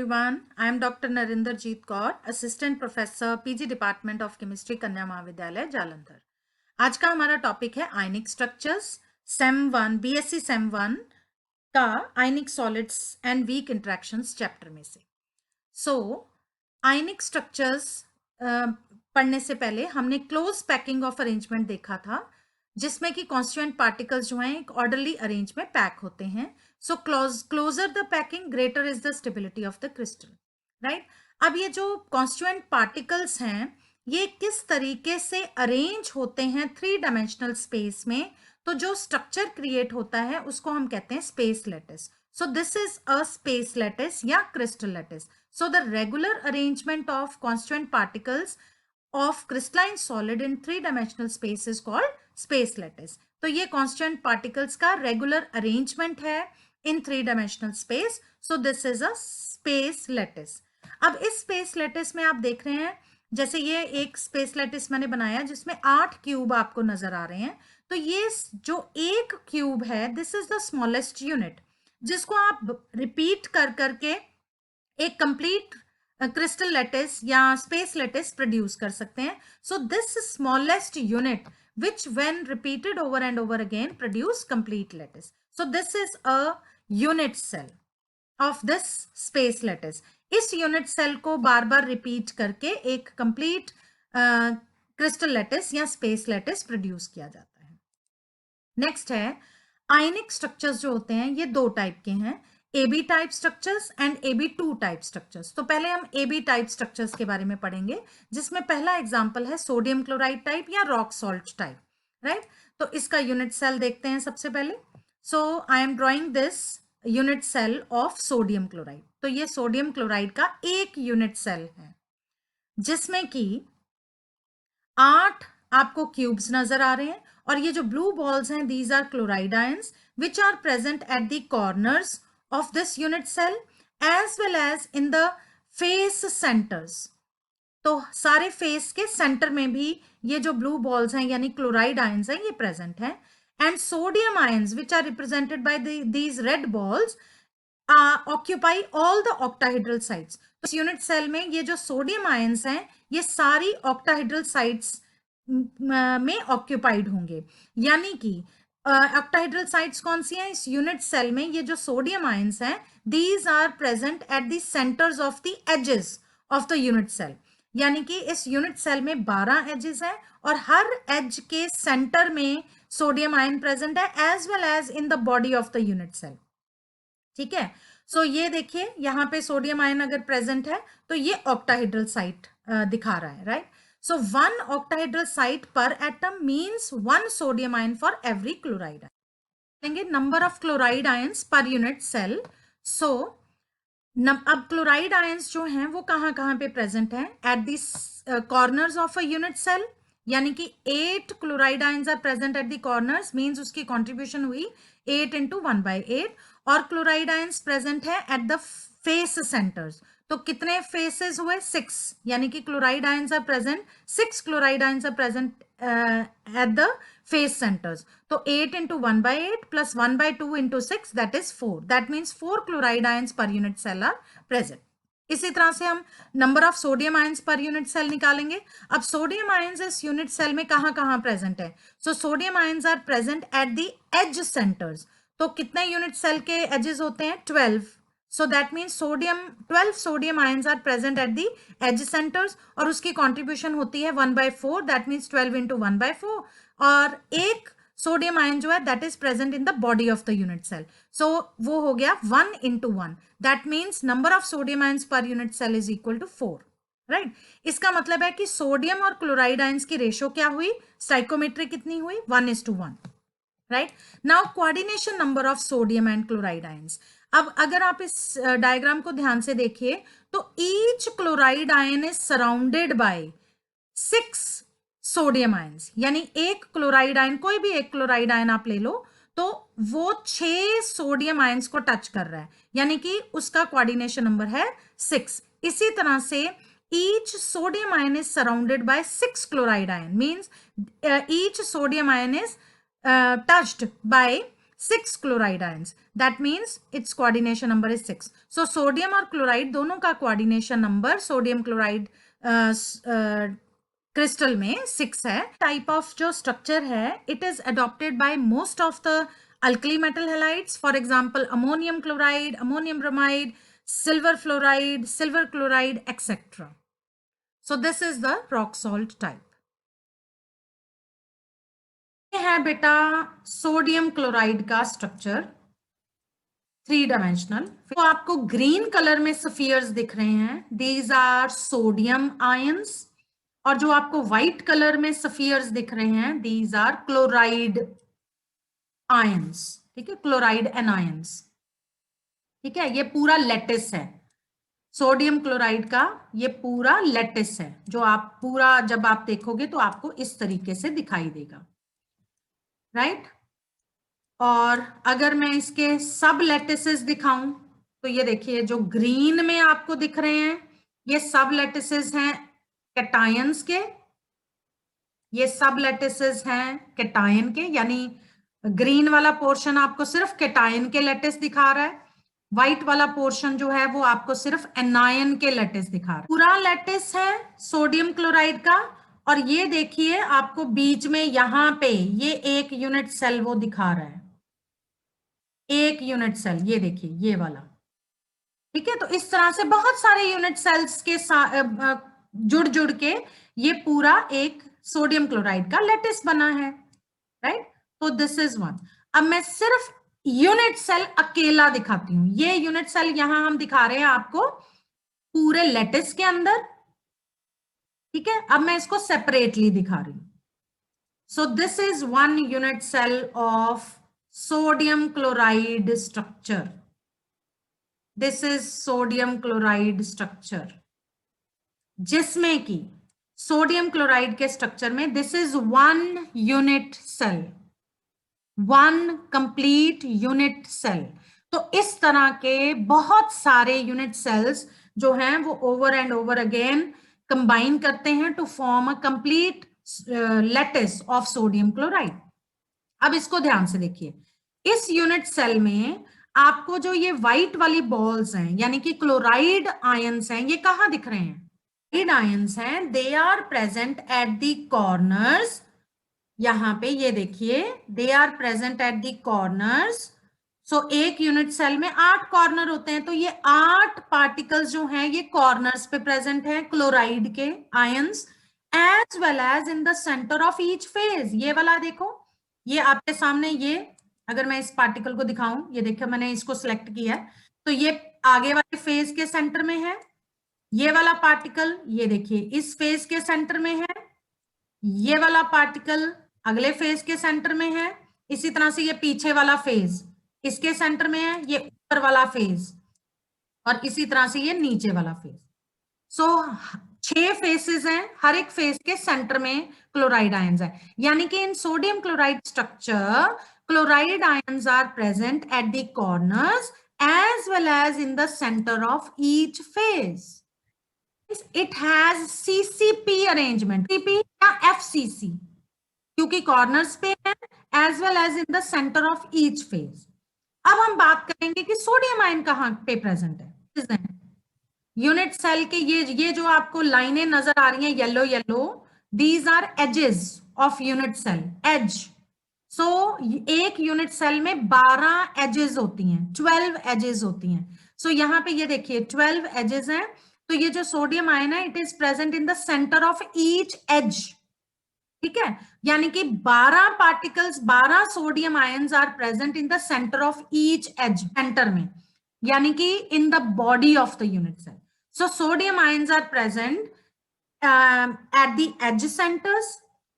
everyone. I am Dr. Narinderjeet Kaur, Assistant Professor, PG Department of Chemistry, कन्या महाविद्यालय जालंधर. आज का हमारा टॉपिक है ionic structures, same 1 BSc same 1 का ionic solids and weak interactions chapter में से. आयनिक स्ट्रक्चर्स पढ़ने से पहले हमने क्लोज पैकिंग ऑफ अरेंजमेंट देखा था, जिसमें कि कॉन्स्टिट्यूएंट पार्टिकल्स जो हैं एक ऑर्डरली अरेंज में पैक होते हैं. So closer the packing greater is the stability of the crystal, right. अब ये जो कॉन्स्टिट्यूएंट पार्टिकल्स हैं ये किस तरीके से अरेंज होते हैं 3 डायमेंशनल स्पेस में, तो जो स्ट्रक्चर क्रिएट होता है उसको हम कहते हैं space lattice. So this is a space lattice या crystal lattice. So the regular arrangement of constituent particles of crystalline solid in 3-dimensional space is called space lattice. तो ये constant particles का regular arrangement है in 3-dimensional space. So this is a space lattice. अब इस space lattice में आप देख रहे हैं, जैसे ये एक space lattice मैंने बनाया जिसमें 8 क्यूब आपको नजर आ रहे हैं. तो ये जो एक क्यूब है, this is the smallest unit, जिसको आप रिपीट कर करके एक कंप्लीट क्रिस्टल लैटिस या स्पेस लैटिस प्रोड्यूस कर सकते हैं. So this smallest unit which when repeated over and over again produce complete lattice. So this is a unit cell of this space lattice. इस unit cell को बार बार repeat करके एक कंप्लीट क्रिस्टल लैटिस या स्पेस लैटिस प्रोड्यूस किया जाता है. नेक्स्ट है आयनिक स्ट्रक्चर्स जो होते हैं ये 2 टाइप के हैं, AB type structures and AB2 type structures. तो पहले हम AB टाइप स्ट्रक्चर्स के बारे में पढ़ेंगे, जिसमें पहला एग्जांपल है सोडियम क्लोराइड टाइप या रॉक सॉल्ट टाइप, राइट. तो इसका यूनिट सेल देखते हैं सबसे पहले. So I am drawing this unit cell of sodium chloride. तो ये सोडियम क्लोराइड का एक यूनिट सेल है जिसमें कि 8 आपको क्यूब्स नजर आ रहे हैं, और ये जो ब्लू बॉल्स हैं these are chloride ions which are present at the corners of this unit cell as well as in the face centers. तो सारे फेस के सेंटर में भी ये जो ब्लू बॉल्स हैं यानी क्लोराइड आयंस हैं ये प्रेजेंट हैं. And sodium ions which are represented by these red balls occupy all the octahedral sites. तो इस यूनिट सेल में ये जो सोडियम आयंस हैं ये सारी ऑक्टाहेड्रल साइट्स में ऑक्यूपाइड होंगे. यानी कि ऑक्टाहेड्रल साइट्स कौन सी हैं इस यूनिट सेल में? ये जो सोडियम आयंस हैं these are present at the centres of the edges of the unit cell. यानी कि इस यूनिट सेल में 12 एजेस हैं और हर एज के सेंटर में सोडियम आयन प्रेजेंट है as well as in the body of the unit cell. ठीक है. सो ये देखिए यहाँ पे सोडियम आयन अगर प्रेजेंट है तो ये ऑक्टाहेड्रल साइट दिखा रहा है, right. So 1 octahedral site per atom means 1 sodium ion for every chloride ion. Number of chloride ions per unit cell. So अब क्लोराइड आयंस जो हैं वो कहाँ कहाँ पे प्रेजेंट हैं? At this corners of a unit cell. यानी कि 8 chloride ions are present at the corners, means उसकी कंट्रीब्यूशन हुई 8 into 1/8. और क्लोराइड आयंस प्रेजेंट है एट द फेस सेंटर्स. तो कितने फेसेस हुए? 6. यानी कि chloride ions are present, 6 chloride ions are present at the face centres. तो 8 into 1/8 plus 1/2 into 6 that is 4. That means 4 chloride ions per unit cell are present. इसी तरह से हम number of sodium ions per unit cell निकालेंगे. अब sodium ions इस unit cell में कहाँ कहाँ प्रेजेंट है? So sodium ions are present at the edge centres. तो कितने यूनिट सेल के एजेस होते हैं? 12. So that means 12 sodium ions are present at the edge centers और उसकी contribution होती है 1/4. That means 12 into 1/4. और एक सोडियम आयन जो है that is present in the body of the unit cell. So वो हो गया 1 into 1. That means number of sodium ions per unit cell is equal to 4. Right. इसका मतलब है कि सोडियम और क्लोराइड आयंस की रेशो क्या हुई? स्टाइकोमेट्री कितनी हुई? 1:1. Right. Now coordination number of sodium and chloride ions. अब अगर आप इस डायग्राम को ध्यान से देखिए तो each chloride ion is surrounded by 6 sodium ions. यानी एक क्लोराइड आयन, कोई भी एक क्लोराइड आयन आप ले लो तो वो 6 सोडियम आयंस को टच कर रहा है, यानी कि उसका कोऑर्डिनेशन नंबर है 6. इसी तरह से each sodium ion is surrounded by 6 chloride ion, means each sodium ion is touched bye 6 chloride ions. That means its coordination number is 6. So sodium और क्लोराइड दोनों का coordination number sodium chloride crystal में 6 है. Type of जो structure है, it is adopted by most of the alkali metal halides. For example, ammonium chloride, ammonium bromide, silver fluoride, silver chloride, etc. So this is the rock salt type. ये है बेटा sodium chloride का structure, 3 dimensional. तो आपको green colour में spheres दिख रहे हैं, दीज आर सोडियम आयंस. और जो आपको व्हाइट कलर में स्फीयर्स दिख रहे हैं, दीज आर क्लोराइड आयंस. ठीक है, क्लोराइड एनायंस. ठीक है, ये पूरा लेटिस है सोडियम क्लोराइड का. ये पूरा लेटिस है, जो आप पूरा जब आप देखोगे तो आपको इस तरीके से दिखाई देगा, राइट. और अगर मैं इसके सब लेटिसेस दिखाऊं तो ये देखिए, जो ग्रीन में आपको दिख रहे हैं, ये सब लेटिसेस हैं कैटायंस के. ये सब लेटिसेस हैं कैटायन के, यानी ग्रीन वाला पोर्शन आपको सिर्फ कैटायन के लेटिस दिखा रहा है. व्हाइट वाला पोर्शन जो है वो आपको सिर्फ एनायन के लेटिस दिखा रहा है. पूरा लेटिस है सोडियम क्लोराइड का. और ये देखिए, आपको बीच में यहां पे ये एक यूनिट सेल वो दिखा रहा है, एक यूनिट सेल. ये देखिए, ये वाला. ठीक है, तो इस तरह से बहुत सारे यूनिट सेल्स के जुड़ जुड़ के ये पूरा एक सोडियम क्लोराइड का लेटिस बना है, राइट. तो दिस इज वन. अब मैं सिर्फ यूनिट सेल अकेला दिखाती हूं. ये यूनिट सेल यहां हम दिखा रहे हैं आपको पूरे लेटिस के अंदर. ठीक है, अब मैं इसको सेपरेटली दिखा रही हूं. So this is one unit cell of sodium chloride structure. This is sodium chloride structure, जिसमें कि सोडियम क्लोराइड के स्ट्रक्चर में this is one unit cell, one complete unit cell. तो इस तरह के बहुत सारे यूनिट सेल्स जो हैं वो over and over again combine करते हैं to form a complete lattice of sodium chloride. अब इसको ध्यान से देखिए, इस यूनिट सेल में आपको जो ये व्हाइट वाली बॉल्स हैं, यानी कि क्लोराइड आयंस हैं, ये कहां दिख रहे हैं? क्लोराइड आयंस हैं, they are present at the corners. यहां पे ये देखिए, they are present at the corners. So एक यूनिट सेल में 8 कॉर्नर होते हैं, तो ये 8 पार्टिकल्स जो हैं ये कॉर्नर्स पे प्रेजेंट हैं क्लोराइड के ions, as well as in the centre of each face. ये वाला देखो, ये आपके सामने, ये अगर मैं इस पार्टिकल को दिखाऊं, ये देखिए मैंने इसको सिलेक्ट किया है, तो ये आगे वाले फेज के सेंटर में है. ये वाला पार्टिकल ये देखिए इस फेज के सेंटर में है. ये वाला पार्टिकल अगले फेज के सेंटर में है. इसी तरह से ये पीछे वाला फेज इसके सेंटर में है, ये ऊपर वाला फेज, और इसी तरह से ये नीचे वाला फेज. सो 6 फेसेस हैं, हर एक फेज के सेंटर में क्लोराइड आयंस है. यानी कि in sodium chloride structure chloride ions are present at the corners as well as in the center of each phase. It has CCP arrangement, CCP या FCC, क्योंकि corners पे है, as well as in the center of each phase. अब हम बात करेंगे कि sodium ion कहां पे प्रेजेंट है. यूनिट सेल के ये जो आपको लाइनें नजर आ रही हैं yellow yellow, these are edges of unit cell, edge. So एक यूनिट सेल में 12 एजेस होती हैं, 12 एजेस होती हैं. सो यहाँ पे ये देखिए 12 एजेस हैं. तो ये जो सोडियम आयन है, it is present in the centre of each edge. ठीक है, यानी कि 12 particles, 12 sodium ions are present in the centre of each edge, centre में, यानी कि in the body of the unit cell. So sodium ions are present at the edge centres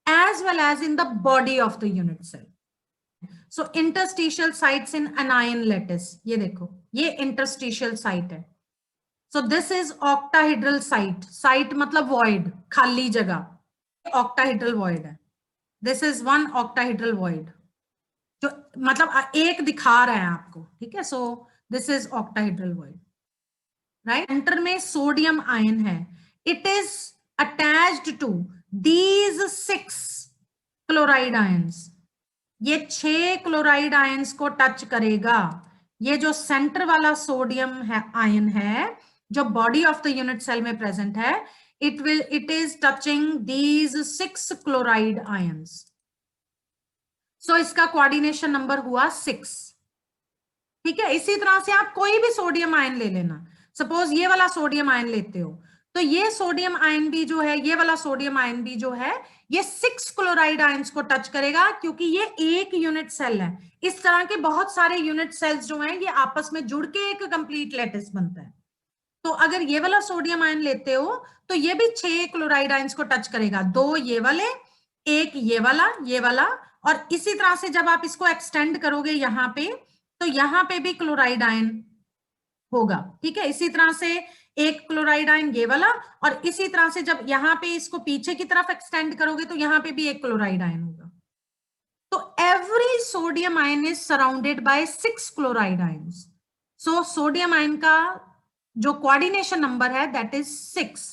as well as in the body of the unit cell. So interstitial sites in anion lattice, ये देखो ये interstitial site है. So this is octahedral site. Site मतलब void, खाली जगह, octahedral void है. This is one octahedral void, जो मतलब एक दिखा रहा है आपको. ठीक है, so this is octahedral void, right? Center में सोडियम आयन है. It is attached to these 6 chloride ions. ये 6 क्लोराइड आयंस को टच करेगा। ये जो सेंटर वाला सोडियम है आयन है जो body of the unit cell में प्रेजेंट है, it is touching these 6 chloride ions. So इसका कोऑर्डिनेशन नंबर हुआ 6। ठीक है, इसी तरह से आप कोई भी सोडियम आयन ले लेना। सपोज ये वाला सोडियम आयन लेते हो, तो ये सोडियम आयन भी जो है, ये वाला सोडियम आयन भी जो है, ये 6 क्लोराइड आयंस को टच करेगा, क्योंकि ये एक यूनिट सेल है। इस तरह के बहुत सारे यूनिट सेल्स जो हैं, ये आपस में जुड़ के एक कंप्लीट लैटिस बनता है। तो अगर ये वाला सोडियम आयन लेते हो, तो ये भी 6 क्लोराइड आयंस को टच करेगा, 2 ये वाले, एक ये वाला, और इसी तरह से जब आप इसको एक्सटेंड करोगे यहां पे, तो यहां पे भी क्लोराइड आयन होगा। ठीक है, इसी तरह से एक क्लोराइड आयन ये वाला, और इसी तरह से जब यहां पे इसको पीछे की तरफ एक्सटेंड करोगे तो यहां पे भी एक क्लोराइड आयन होगा। तो every sodium ion is surrounded by 6 chloride ions. So sodium ion का जो कोऑर्डिनेशन नंबर है दैट इज 6।